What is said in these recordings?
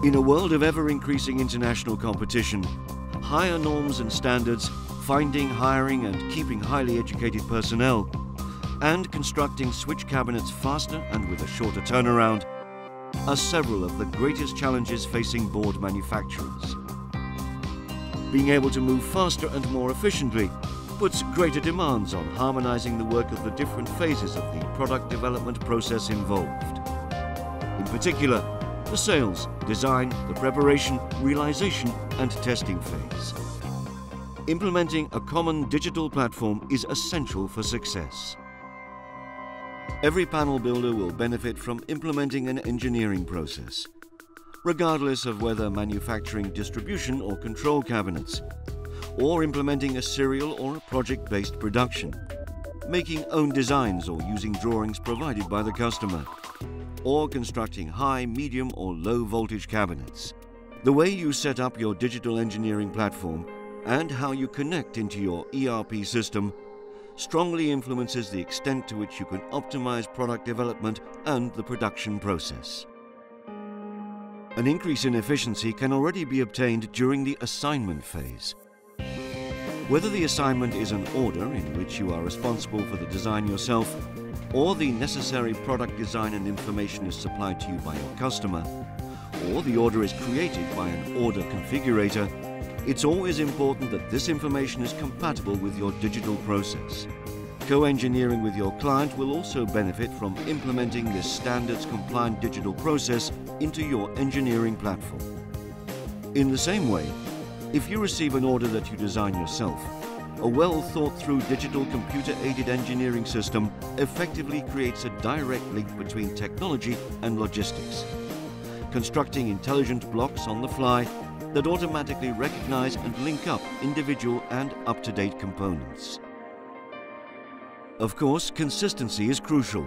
In a world of ever-increasing international competition, higher norms and standards, finding, hiring and keeping highly educated personnel, and constructing switch cabinets faster and with a shorter turnaround are several of the greatest challenges facing board manufacturers. Being able to move faster and more efficiently puts greater demands on harmonizing the work of the different phases of the product development process involved. In particular, the sales, design, the preparation, realization and testing phase. Implementing a common digital platform is essential for success. Every panel builder will benefit from implementing an engineering process, regardless of whether manufacturing distribution or control cabinets, or implementing a serial or a project-based production, making own designs or using drawings provided by the customer, or constructing high, medium or low voltage cabinets. The way you set up your digital engineering platform and how you connect into your ERP system strongly influences the extent to which you can optimize product development and the production process. An increase in efficiency can already be obtained during the assignment phase. Whether the assignment is an order in which you are responsible for the design yourself, or the necessary product design and information is supplied to you by your customer, or the order is created by an order configurator, it's always important that this information is compatible with your digital process. Co-engineering with your client will also benefit from implementing this standards-compliant digital process into your engineering platform. In the same way, if you receive an order that you design yourself, a well-thought-through digital computer-aided engineering system effectively creates a direct link between technology and logistics, constructing intelligent blocks on the fly that automatically recognize and link up individual and up-to-date components. Of course, consistency is crucial,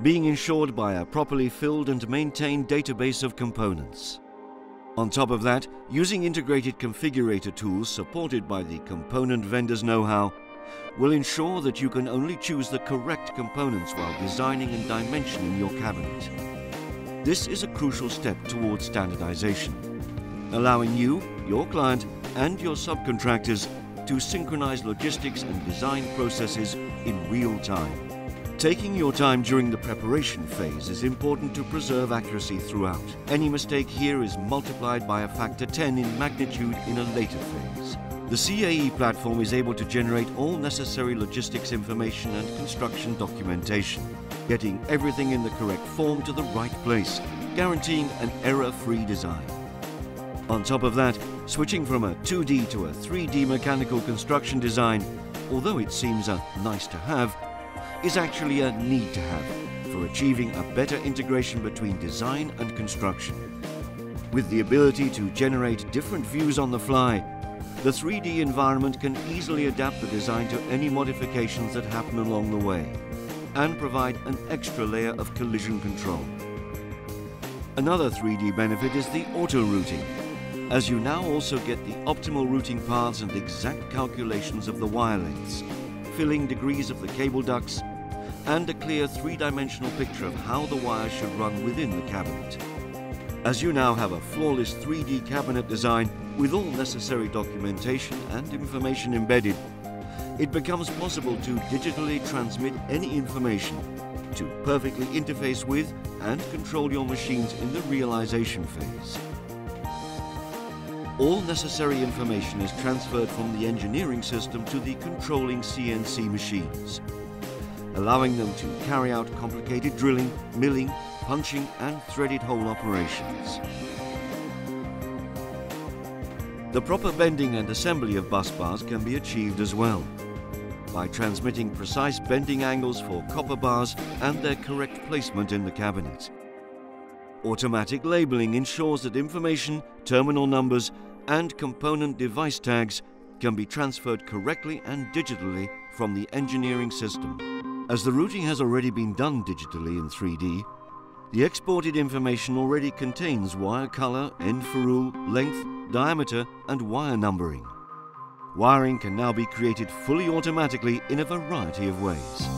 being ensured by a properly filled and maintained database of components. On top of that, using integrated configurator tools supported by the component vendor's know-how will ensure that you can only choose the correct components while designing and dimensioning your cabinet. This is a crucial step towards standardization, allowing you, your client, and your subcontractors to synchronize logistics and design processes in real time. Taking your time during the preparation phase is important to preserve accuracy throughout. Any mistake here is multiplied by a factor 10 in magnitude in a later phase. The CAE platform is able to generate all necessary logistics information and construction documentation, getting everything in the correct form to the right place, guaranteeing an error-free design. On top of that, switching from a 2D to a 3D mechanical construction design, although it seems a nice to have, is actually a need to have for achieving a better integration between design and construction. With the ability to generate different views on the fly, the 3D environment can easily adapt the design to any modifications that happen along the way and provide an extra layer of collision control. Another 3D benefit is the auto-routing, as you now also get the optimal routing paths and exact calculations of the wire lengths, filling degrees of the cable ducts, and a clear three-dimensional picture of how the wires should run within the cabinet. As you now have a flawless 3D cabinet design with all necessary documentation and information embedded, it becomes possible to digitally transmit any information to perfectly interface with and control your machines in the realization phase. All necessary information is transferred from the engineering system to the controlling CNC machines, allowing them to carry out complicated drilling, milling, punching and threaded hole operations. The proper bending and assembly of bus bars can be achieved as well by transmitting precise bending angles for copper bars and their correct placement in the cabinet. Automatic labeling ensures that information, terminal numbers and component device tags can be transferred correctly and digitally from the engineering system. As the routing has already been done digitally in 3D, the exported information already contains wire color, end ferrule, length, diameter and wire numbering. Wiring can now be created fully automatically in a variety of ways.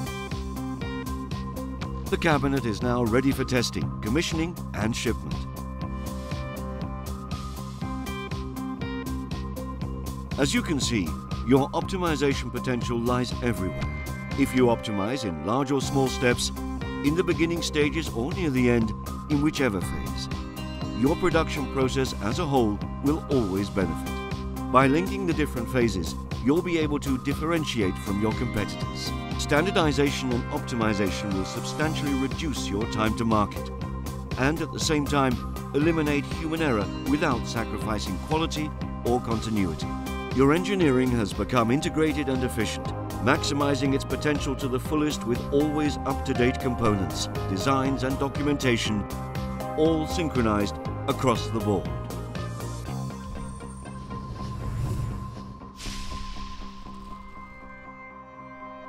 The cabinet is now ready for testing, commissioning and shipment. As you can see, your optimization potential lies everywhere. If you optimize in large or small steps, in the beginning stages or near the end, in whichever phase, your production process as a whole will always benefit. By linking the different phases, you'll be able to differentiate from your competitors. Standardization and optimization will substantially reduce your time to market, and at the same time, eliminate human error without sacrificing quality or continuity. Your engineering has become integrated and efficient, maximizing its potential to the fullest with always up-to-date components, designs and documentation, all synchronized across the board.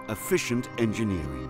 Efficient engineering.